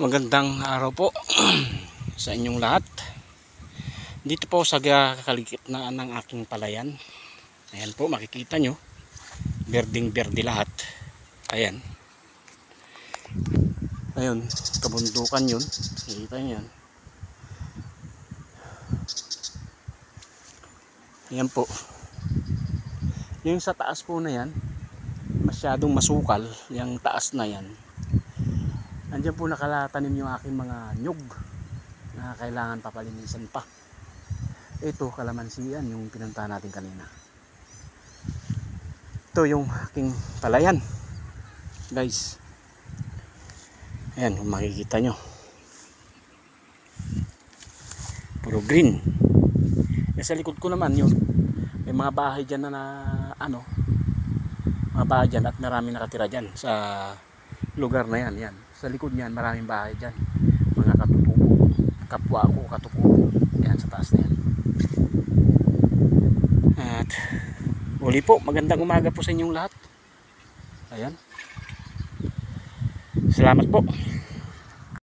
Magandang araw po sa inyong lahat. Dito po sa kaligitnaan ng aking palayan. Ayan po, makikita nyo, berdeng berde lahat. Ayan. Ayun, kabundukan yun. Nakikita nyo yan. Ayan po. Yung sa taas po na yan, masyadong masukal. Yung taas na yan. Andiyan po nakalatanim yung aking mga nyug na kailangan papalinisan pa. Ito, kalamansian, yung pinuntahan natin kanina. Ito yung aking palayan, guys. Ayan, kung makikita nyo, puro green. E sa likod ko naman yun, may mga bahay dyan na mga bahay dyan at maraming nakatira dyan sa lugar na yan. Yan. Sa likod niyan, maraming bahay dyan. Mga katutubo, kapwa ko, katutubo. Yan, sa taas na yan. At uli po, magandang umaga po sa inyong lahat. Ayan. Salamat po.